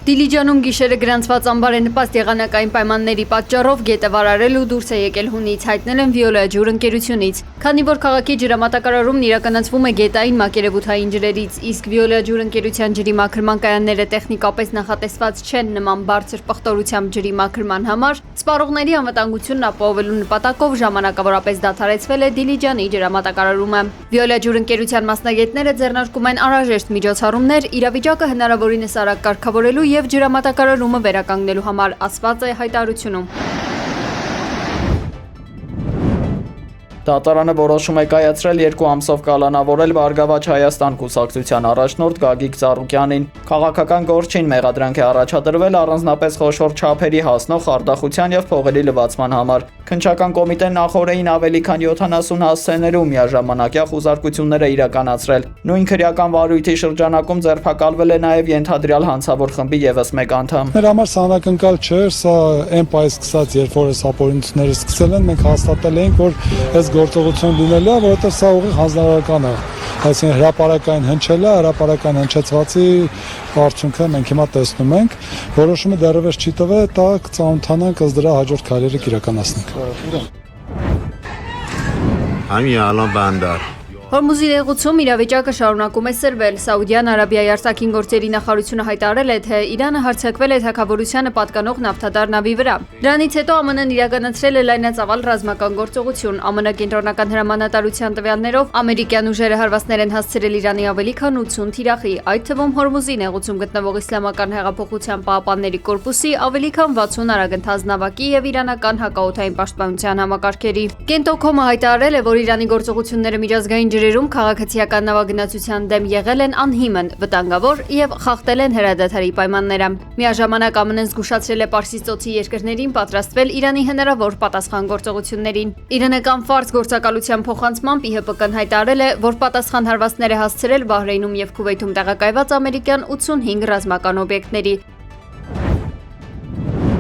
Դիլիջանում գիշերը գրանցված անբարենպաստ եղանակային պայմանների պատճառով գետը վարարելու դուրս է եկել հունից, հայտնել են Վիոլա ջուր ընկերությունից։ Քանի որ քաղաքի ջրամատակարարումն իրականացվում է գետային մակերևութային ջրերից, իսկ Վիոլա ջուր ընկերության ջրի մաքրման կայանները տեխնիկապես նախատեսված չեն նման բարձր պղտորությամբ ջրի մաքրման համար, սպառողների անվտանգությունն ապահովելու նպատակով ժամանակավորապես դադարեցվել է Դիլիջանի ջրամատակարարումը։ Վիոլա ջուր ընկերության մասնագետները ձեռնարկում են անհրաժեշտ միջոցառումներ իրավիճակը հնարավորինս արագ կարգավորելու և ջրամատակարարումը վերականգնելու համար, ասված է հայտարարությունում։ Դատարանը որոշում է կայացրել 2 ամսով կալանավորել Բարգավաճ Հայաստան կուսակցության առաջնորդ Գագիկ Ծառուկյանին։ Քաղաքական գործին մեղադրանք է առաջադրվել առանձնապես խոշոր չափերի հասնող խարդախության և փողերի լվացման համար։ Քննչական կոմիտեն նախօրեին ավելի քան 70 հասցեներում միաժամանակյա խուզարկություններ է իրականացրել։ Նույն քրեական վարույթի շրջանակում ձերբակալվել է նաև ենթադրյալ հանցավոր խմբի ևս մեկ անդամ։ Մեր համար սա անակնկալ չէր, սա այն պայից սկսած, երբ որ այս ապօրինությունները սկսել են, մենք հաստատել էինք, որ այս գործողություն լինելու է, որովհետև սա ուղիղ հանձնարարական է։ Այսինքն հրապարակային հնչել է, հրապարակային հնչեցվածի արդյունքը մենք հիմա տեսնում ենք, որոշումը դեռևս չի տվել, դա կծանոթանանք, ըստ դրա հաջորդ քայլերը կիրականացնենք։ Համի ալան բանդար Հորմուզի նեղուցում իրավիճակը շարունակում է սրվել։ Սաուդյան Արաբիայի արտաքին գործերի նախարարությունը հայտարարել է, թե Իրանը հարձակվել է թագավորությանը պատկանող նավթատար նավի վրա։ Դրանից հետո ԱՄՆ-ն իրականացրել է լայնածավալ ռազմական գործողություն։ ԱՄՆ կենտրոնական հրամանատարության տվյալներով ամերիկյան ուժերը հարվածներ են հասցրել Իրանի ավելի քան 80 թիրախի, այդ թվում Հորմուզի նեղուցում գտնվող Իսլամական հեղափոխության պահապանների կորպուսի ավելի քան 60 արագընթաց նավակի և իրանական հակաօդային պաշտպանության համակարգերի։ Կենտոքոմը հայտարարել է, որ Իրանի գործողությունները միջազգային ջրերում քաղաքացիական նավագնացության դեմ եղել են անհիմն, վտանգավոր և խախտել են հրադադարի պայմանները։ Միաժամանակ ԱՄՆ-ն զգուշացրել է Պարսից ծոցի երկրներին պատրաստվել Իրանի հնարավոր պատասխան գործողություններին։ Իրանական ֆարս գործակալության փոխանցմամբ ԻՀՊԿ-ն հայտարարել է, որ պատասխան հարվածներ է հասցրել Բահրեյնում և Քուվեյթում տեղակայված ամերիկյան 85 ռազմական օբյեկտների։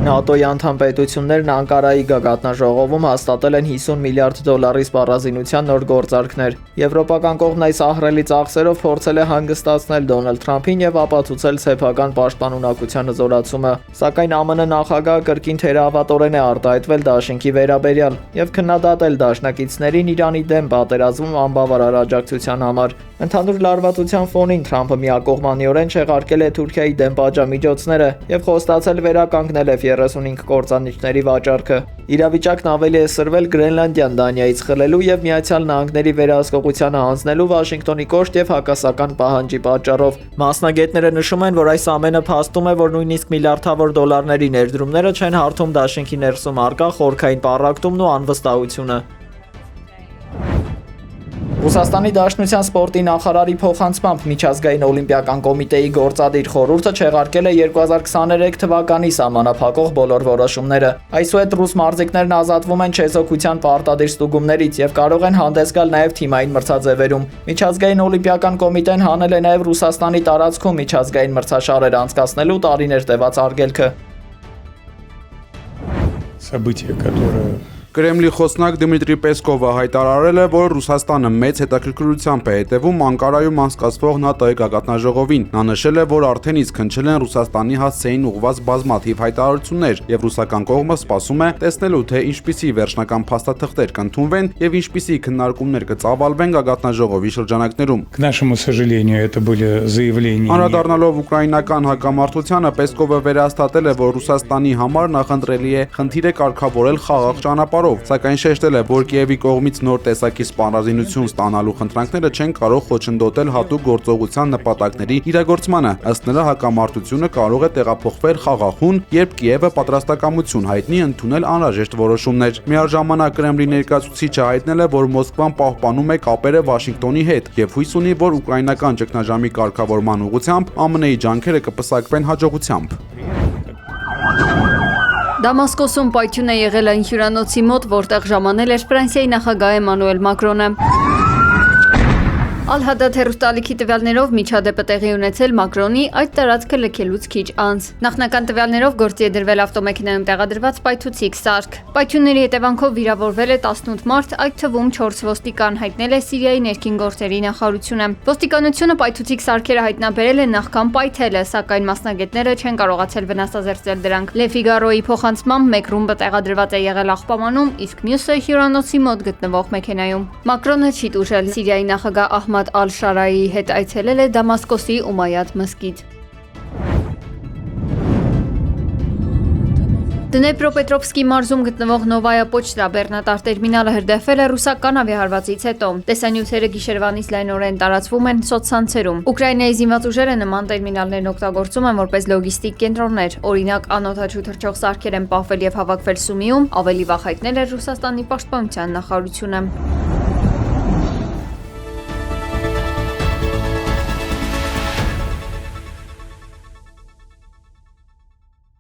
ՆԱՏՕ-ի անդամ պետություններն Անկարայի գագաթնաժողովում հաստատել են $50 միլիարդ սպառազինության նոր գործարքներ։ Եվրոպական կողմն այս ահռելի ծախսերով փորձել է հանգստացնել Դոնալդ Թրամփին և ապացուցել սեփական պաշտպանունակության հզորացումը, սակայն ԱՄՆ նախագահը կրկին թերահավատորեն է արտահայտվել դաշինքի վերաբերյալ և քննադատել դաշնակիցներին Իրանի դեմ պատերազմում անբավարար աջակցության համար։ Ընդհանուր լարվածության ֆոնին Թրամփը միակողմանիորեն չեղարկել է Թուրքիայի դեմ պատժամիջոցները և խոստացել վերականգնել F-35 կործանիչների վաճառքը։ Իրավիճակն ավելի է սրվել Գրենլանդիան Դանիայից խլելու և Միացյալ Նահանգների վերահսկողությանը հանձնելու Վաշինգտոնի կոշտ և հակասական պահանջի պատճառով։ Մասնագետները նշում են, որ այս ամենը փաստում է, որ նույնիսկ միլիարդավոր դոլարների ներդրումները չեն հարթում դաշինքի ներսում առկա խորքային պառակտումն ու անվստահությունը։ Ռուսաստանի Դաշնության սպորտի նախարարի փոխանցմամբ Միջազգային օլիմպիական կոմիտեի գործադիր խորհուրդը չեղարկել է 2023 թվականի սահմանափակող բոլոր որոշումները։ Այսուհետ ռուս մարզիկներն ազատվում են չեզոքության պարտադիր ստուգումներից և կարող են հանդես գալ նաև թիմային մրցաձևերում։ Միջազգային օլիմպիական կոմիտեն հանել է նաև Ռուսաստանի տարածքում միջազգային մրցաշարեր անցկացնելու տարիներ տևած արգելքը։ Կրեմլի խոսնակ Դմիտրի Պեսկովը հայտարարել է, որ Ռուսաստանը մեծ հետաքրքրությամբ է հետևում Անկարայում անցկացվող ՆԱՏՕ-ի գագաթնաժողովին։ Նա նշել է, որ արդեն իսկ հնչել են Ռուսաստանի հասցեին ուղղված բազմաթիվ հայտարարություններ, և ռուսական կողմը սպասում է տեսնելու, թե ինչպիսի վերջնական փաստաթղթեր կընդունվեն և ինչպիսի քննարկումներ կծավալվեն գագաթնաժողովի շրջանակներում։ Անդրադառնալով ուկրաինական հակամարտությանը, Պեսկովը վերահաստատել է, որ Ռուսաստանի համար նախընտրելի է խնդիրը կարգավորել խաղաղ ճանապարհով, սակայն շեշտել է, որ Կիևի կողմից նոր տեսակի սպառազինություն ստանալու խնդրանքները չեն կարող խոչընդոտել հատուկ գործողության նպատակների իրագործմանը։ Ըստ նրա, հակամարտությունը կարող է տեղափոխվել խաղաղուն, երբ Կիևը պատրաստակամություն հայտնի ընդունել անհրաժեշտ որոշումներ։ Միաժամանակ Կրեմլի ներկայացուցիչը հայտնել է, որ Մոսկվան պահպանում է կապերը Վաշինգտոնի հետ և հույս ունի, որ ուկրաինական ճգնաժամի կարգավորման ուղղությամբ ԱՄՆ-ի ջանքերը կպսակվեն հաջողությամբ։ Դամասկոսում պայթյուն է եղել այն հյուրանոցի մոտ, որտեղ ժամանել էր Ֆրանսիայի նախագահ Էմանուել Մակրոնը։ Ալ-Հադադ հեռուստաալիքի տվյալներով միջադեպը տեղի ունեցել Մակրոնի այդ տարածքը լքելուց քիչ անց։ Նախնական տվյալներով գործի է դրվել ավտոմեքենայում տեղադրված պայթուցիկ սարք։ Պայթյունների հետևանքով վիրավորվել է 18 մարդ, այդ թվում 4 ոստիկան, հայտնել է Սիրիայի ներքին գործերի նախարարությունը։ Ոստիկանությունը պայթուցիկ սարքերը հայտնաբերել է նախքան պայթելը, սակայն մասնագետները չեն կարողացել վնասազերծել դրանք։ Le Figaro-ի փոխանցմամբ մեկ ռումբը տեղադրված է եղել աղբամանում, իսկ մյուսը հյուրանոցի մոտ գտնվող մեքենայում։ Մակրոնը չի տուժել։ Սիրիայի նախագահ Ահմադ Ալ-Շարայի հետ այցելել է Դամասկոսի Ումայադ մզկիթ։ Դնեպրոպետրովսկի մարզում գտնվող Նովայա Պոչտա բեռնատար տերմինալը հրդեհվել է ռուսական ավիահարվածից հետո։ Տեսանյութերը գիշերվանից լայնորեն տարածվում են սոցցանցերում։ Ուկրաինայի զինված ուժերը նման տերմինալներն օգտագործում են որպես լոգիստիկ կենտրոններ։ Օրինակ, անօդաչու թռչող սարքեր են պահվել եւ հավաքվել Սումիում, ավելի վաղ հայտնել էր Ռուսաստանի պաշտպանության նախարարությունը։